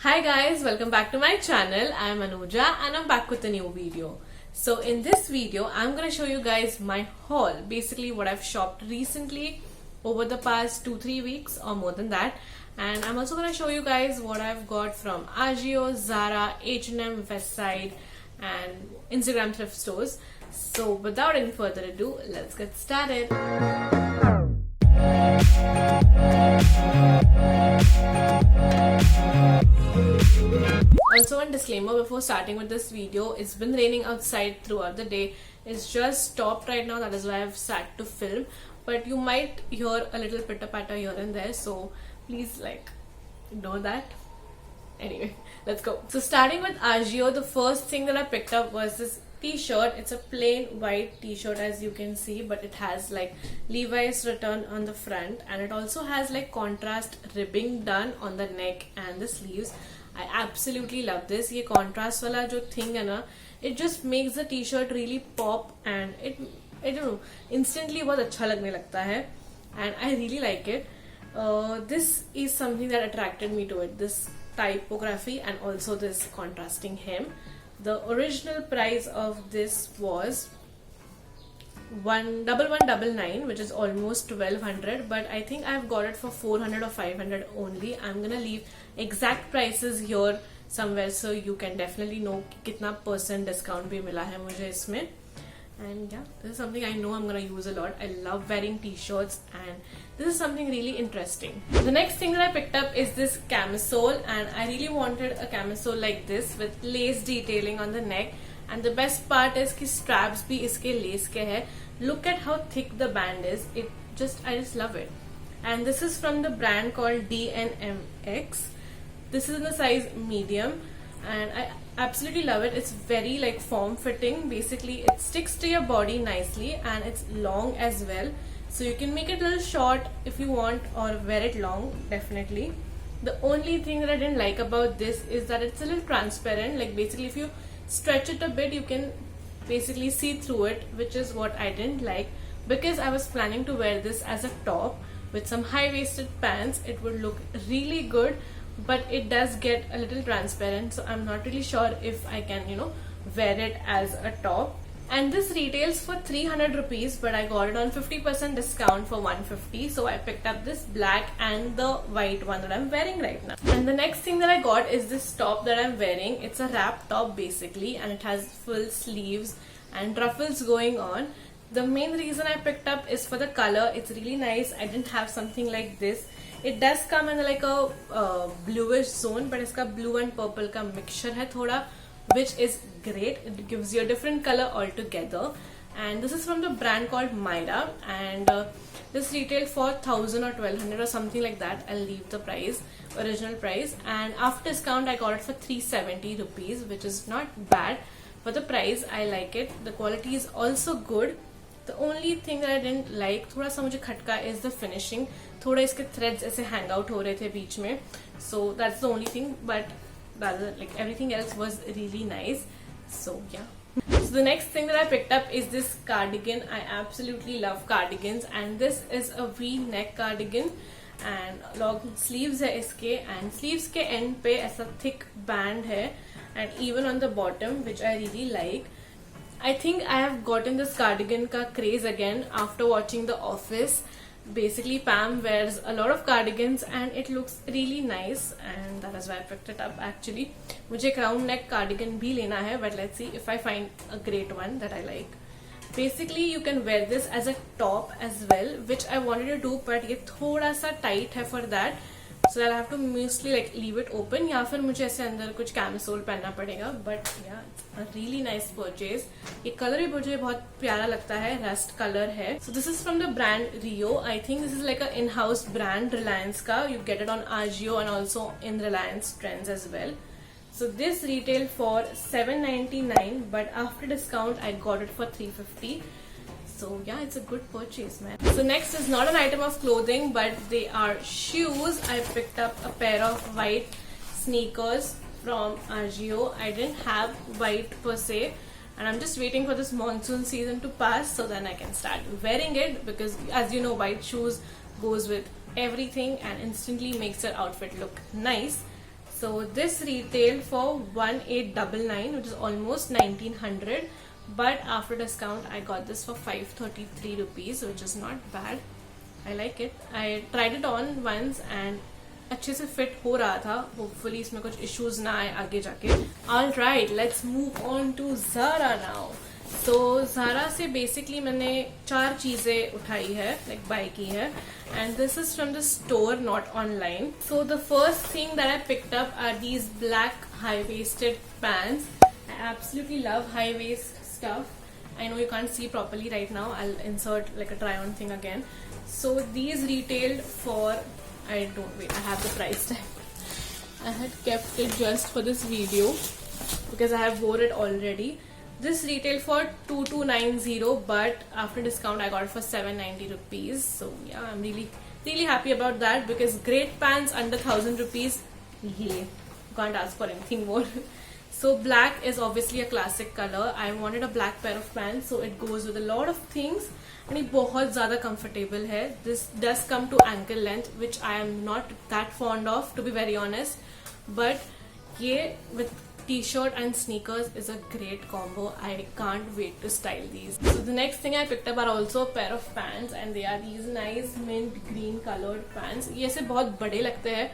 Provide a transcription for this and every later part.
Hi guys, welcome back to my channel. I am Anuja and I'm back with a new video. So in this video, I'm gonna show you guys my haul, basically what I've shopped recently over the past 2-3 weeks or more than that. And I'm also gonna show you guys what I've got from Ajio, Zara, H&M, Westside and Instagram thrift stores. So without any further ado, let's get started. Also, one disclaimer before starting with this video: it's been raining outside throughout the day. It's just stopped right now, that is why I've sat to film, but you might hear a little pitter patter here and there, so please ignore that. Anyway, let's go. So starting with Ajio, the first thing that I picked up was this t-shirt. It's a plain white t-shirt, as you can see, but it has Levi's written on the front, and it also has contrast ribbing done on the neck and the sleeves. I absolutely love this. ये contrast वाला जो thing है ना, it just makes the t-shirt really pop and I don't know, instantly बहुत अच्छा लगने लगता है, and I really like it. This is something that attracted me to it, this typography and also this contrasting hem. The original price of this was 1199, which is almost 1200, but I think I've got it for 400 or 500 only. I'm gonna leave exact prices here somewhere so you can definitely know कितना % discount भी मिला है मुझे इसमें. And yeah, this is something I know I'm gonna use a lot. I love wearing t-shirts and this is something really interesting. The next thing that I picked up is this camisole, and I really wanted a camisole like this with lace detailing on the neck. And the best part is कि straps भी इसके lace के है. Look at how thick the band is. I just love it. And this is from the brand called DNMX. This is in the size medium, and I absolutely love it. It's very form fitting. Basically, it sticks to your body nicely, and it's long as well. So you can make it a little short if you want, or wear it long, definitely. The only thing that I didn't like about this is that it's a little transparent. Basically, if you stretch it a bit, you can basically see through it, which is what I didn't like, because I was planning to wear this as a top with some high-waisted pants. It would look really good, but it does get a little transparent, so I'm not really sure if I can wear it as a top. And this retails for 300 rupees, but I got it on 50% discount for 150. So I picked up this black and the white one that I'm wearing right now. And the next thing that I got is this top that I'm wearing. It's a wrap top basically, and it has full sleeves and ruffles going on. The main reason I picked up is for the color. It's really nice. I didn't have something like this. It does come in a bluish zone, but इसका blue and purple का mixture है थोड़ा, which is great. It gives you a different color altogether. And this is from the brand called Myra, and this retailed for 1000 or 1200 or something like that. I'll leave the original price, and after discount I got it for 370 rupees, which is not bad for the price. I like it. The quality is also good. The only thing that I didn't like, थोड़ा सा मुझे खटका, is the finishing. थोड़ा इसके threads ऐसे hang out हो रहे थे बीच में, so that's the only thing. But everything else was really nice. So yeah. So the next thing that I picked up is this cardigan. I absolutely love cardigans, and this is a V-neck cardigan and long sleeves है इसके, and sleeves के end पे ऐसा thick band है, and even on the bottom, which I really like. I think I have gotten this cardigan का craze again after watching The Office. Basically, Pam wears a lot of cardigans and it looks really nice, and that is why I picked it up actually. मुझे round neck cardigan भी लेना है, but let's see if I find a great one that I like. Basically, you can wear this as a top as well, which I wanted to do, but ये थोड़ा सा tight है for that. So I'll have to mostly leave it open, या फिर मुझे ऐसे अंदर कुछ camisole पहनना पड़ेगा. But yeah, it's a really nice purchase. ये color भी मुझे बहुत प्यारा लगता है, rust color है. So this is from the brand Rio. I think this is like an in-house brand, Reliance का. You get it on Ajio and also in Reliance Trends as well. So this retailed for 799, but after discount I got it for 350. So yeah, it's a good purchase, man. So next is not an item of clothing, but they are shoes. I picked up a pair of white sneakers from Ajio. I didn't have white per se, and I'm just waiting for this monsoon season to pass so then I can start wearing it, because as you know, white shoes goes with everything and instantly makes your outfit look nice. So this retailed for 1899, which is almost 1900, but after discount I got this for 533 rupees, which is not bad. I like it. I tried it on once and अच्छे से fit हो रहा था. Hopefully इसमें कुछ issues ना आए आगे जाके. Alright, let's move on to Zara now. तो ज़ारा से बेसिकली मैंने 4 चीजें उठाई है, लाइक बाय की है, and this is from the store, not online. So the first thing that I picked up are these black high waisted pants. I absolutely love high waist stuff. I know you can't see properly right now. I'll insert like a try on thing again. So these retailed for, I have the price tag. I had kept it just for this video because I have wore it already. This retailed for 2290, but after discount I got it for 790 rupees. So yeah, I'm really happy about that because great pants under 1000 rupees. Yeah, can't ask for anything more. So black is obviously a classic color. I wanted a black pair of pants, so it goes with a lot of things. And ये बहुत ज़्यादा comfortable है. This does come to ankle length, which I am not that fond of, to be very honest. But ये with t-shirt and sneakers is a great combo. I can't wait to style these. So the next thing I picked up are also a pair of pants, and they are these nice mint green colored pants. ये ऐसे बहुत बड़े लगते हैं,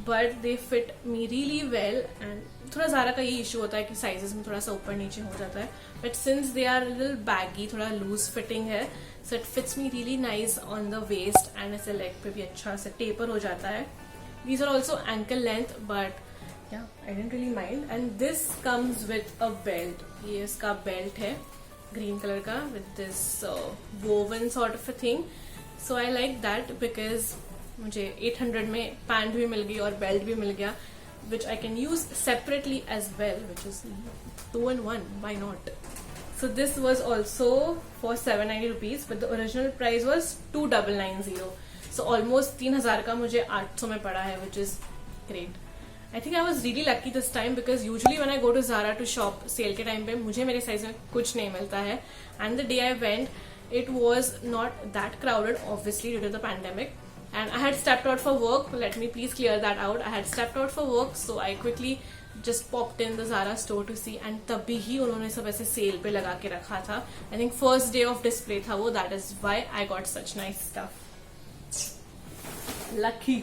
but they fit me really well. And थोड़ा ज़ारा का ये issue होता है कि साइजेस में थोड़ा सा ऊपर नीचे हो जाता है, but since they are little baggy, थोड़ा लूज फिटिंग है, so it fits me really nice on the waist and ऐसे लेग पे भी अच्छा से टेपर हो जाता है. These are also ankle length, but yeah I don't really mind. And this comes with a belt. ये इसका बेल्ट है ग्रीन कलर का with this woven sort of a thing. So I like that because मुझे 800 में pant भी मिल गई और belt भी मिल गया, which I can use separately as well, which is 2 in 1. Why not? So this was also for 790 rupees, but the original price was 2990. So almost 3000 का मुझे 800 में पड़ा है, which is great. I think I was really lucky this time because usually when I go to Zara to shop sale के time पे मुझे मेरे size में कुछ नहीं मिलता है. And the day I went, it was not that crowded, obviously due to the pandemic. And I had stepped out for work. Let me please clear that out. I had stepped out for work, so I quickly just popped in the Zara store to see. And तभी ही उन्होंने सब ऐसे cell पे लगा के रखा था. I think first day of display था वो. That is why I got such nice stuff. Lucky.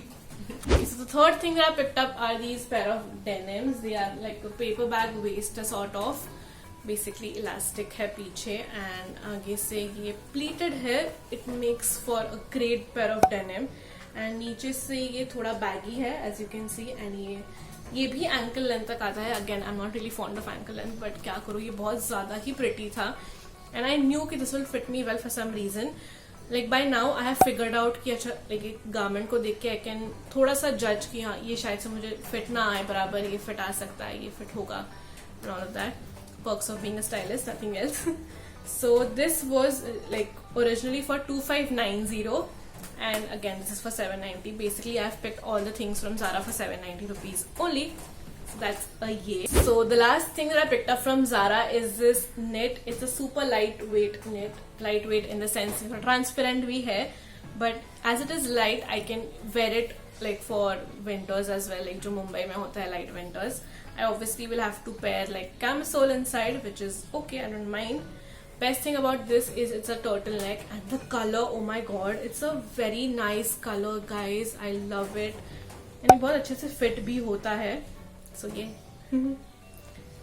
So the third thing that I picked up are these pair of denims. They are like a paper bag waist sort of. Basically elastic है पीछे and आगे से ये pleated है. It makes for a great pair of denim. And नीचे से ये थोड़ा बैगी है as you can see. And ये भी एंकल लेंथ तक आता है. Again I am not really fond of ankle length, but क्या करूँ, ये बहुत ज्यादा ही प्रिटी था. एंड आई न्यू कि this will fit me well for some reason. Like by now I have figured out कि अच्छा लाइक एक गारमेंट को देख के आई कैन थोड़ा सा जज कि हाँ ये शायद से मुझे फिट ना आए बराबर, ये फिट आ सकता है, ये फिट होगा, and all of that. Perks of being a stylist, nothing else. So this was like originally for 2590, and again this is for 790. Basically I've picked all the things from Zara for 790 rupees only. So that's a yay. So the last thing that I picked up from Zara is this knit. It's a super lightweight knit. Lightweight in the sense it's transparent bhi hai, but as it is light I can wear it like for winters as well, like जो मुंबई में होता है light winters. I obviously will have to pair like camisole inside, which is okay, I don't mind. Best thing about this is it's a turtleneck, and the color, oh my god, it's a very nice color guys. I love it. and ये बहुत अच्छे से fit भी होता है. So yeah.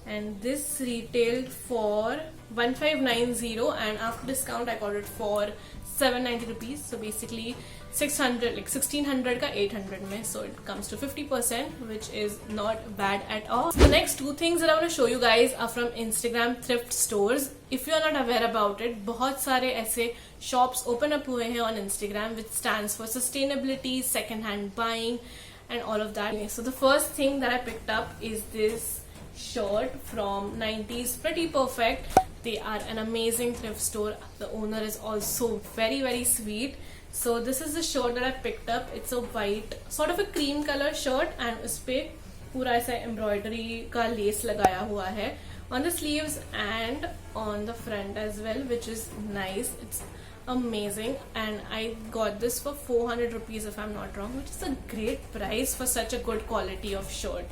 And this retailed for 1590, and after discount I got it for 790 rupees. So basically 600, like 1600 ka 800 mein. So it comes to 50%, which is not bad at all. So the next two things that I want to show you guys are from Instagram thrift stores. If you are not aware about it, बहुत सारे ऐसे shops open up हुए हैं on Instagram, which stands for sustainability, second hand buying, and all of that. So the first thing that I picked up is this shirt from 90s Pretty Perfect. They are an amazing thrift store. The owner is also very very sweet. So this is the shirt that I picked up. It's a white sort of a cream color shirt, and उसपे पूरा ऐसा embroidery का lace लगाया हुआ है on the sleeves and on the front as well, which is nice. It's amazing, and I got this for 400 rupees if I'm not wrong, which is a great price for such a good quality of shirt.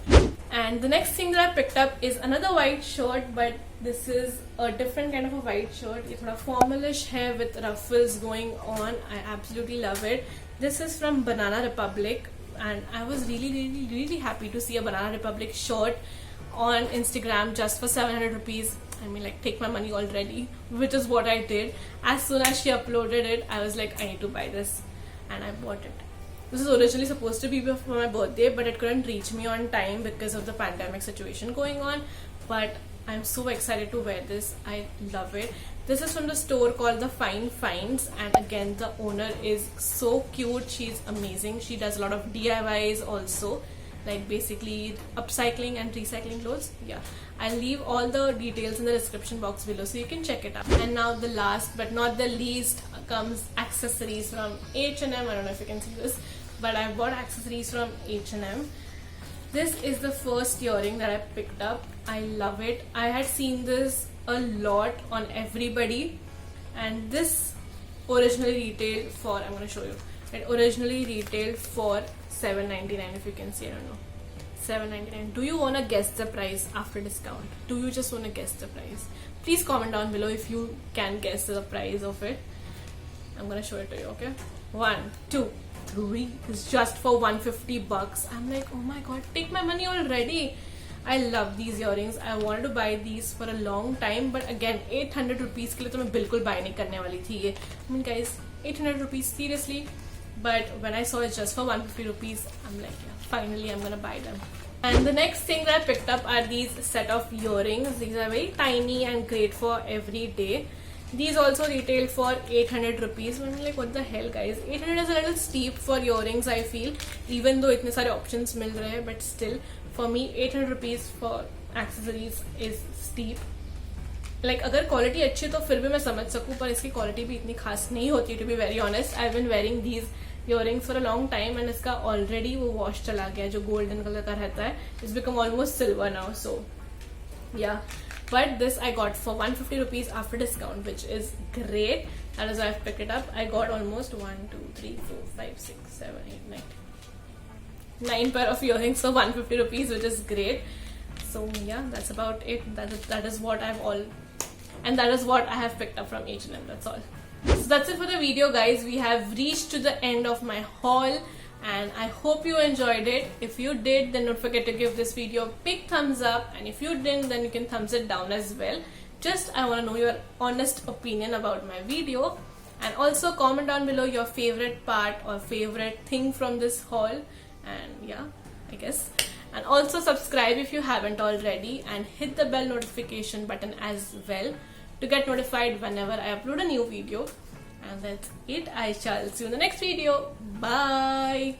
And the next thing that I picked up is another white shirt, but this is a different kind of a white shirt. It's sort of formalish hair with ruffles going on. I absolutely love it. This is from Banana Republic, and I was really happy to see a Banana Republic shirt on Instagram just for 700 rupees. I mean, like, take my money already, which is what I did. As soon as she uploaded it, I was like, I need to buy this, and I bought it. This was originally supposed to be for my birthday, but it couldn't reach me on time because of the pandemic situation going on. But I'm so excited to wear this. I love it. This is from the store called The Fine Finds, and again, the owner is so cute. She's amazing. She does a lot of DIYs also, like basically upcycling and recycling clothes. Yeah, I'll leave all the details in the description box below so you can check it out. And now the last but not the least comes accessories from H&M. I don't know if you can see this, but I bought accessories from H&M. This is the first earring that I picked up. I love it. I had seen this a lot on everybody, and this originally retailed for, I'm going to show you, it originally retailed for $7.99. if you can see, I don't know, $7.99. Do you want to guess the price after discount? Do you just want to guess the price? Please comment down below if you can guess the price of it. I'm gonna show it to you, okay? 1, 2, 3. It's just for 150 bucks. I'm like, oh my god, take my money already. I love these earrings. I wanted to buy these for a long time, but again, 800 rupees के लिए तो मैं बिल्कुल buy नहीं करने वाली थी ये. I mean, guys, 800 rupees, seriously? But when I saw it just for 150 rupees, I'm like, yeah, finally I'm gonna buy them. And the next thing that I picked up are these set of earrings. These are very tiny and great for every day. These also retail for 800 rupees. I'm like, what the hell, guys? 800 is a little steep for earrings, I feel. Even though itne sare options mil rahe hai, but still, for me, 800 rupees for accessories is steep. Like, अगर quality अच्छी तो फिर भी मैं समझ सकूं, पर इसकी क्वालिटी भी इतनी खास नहीं होती, to be very honest. I've been wearing these earrings for a long time, and इसका already वो wash चला गया, जो golden color का रहता है. It's become almost silver now, so yeah. But this I got for 150 rupees after discount, which is great. That is why I've picked it up. I got almost 1, 2, 3, 4, 5, 6, 7, 8, 9 pair of earrings for 150 rupees, which is great. So yeah, that's about it. That is what I have picked up from H&M. That's all. So that's it for the video, guys. We have reached to the end of my haul, and I hope you enjoyed it. If you did, then don't forget to give this video a big thumbs up, and if you didn't, then you can thumbs it down as well. Just I want to know your honest opinion about my video, and also comment down below your favorite part or favorite thing from this haul. And yeah, I guess, and also subscribe if you haven't already, and hit the bell notification button as well to get notified whenever I upload a new video. And that's it. I shall see you in the next video. Bye.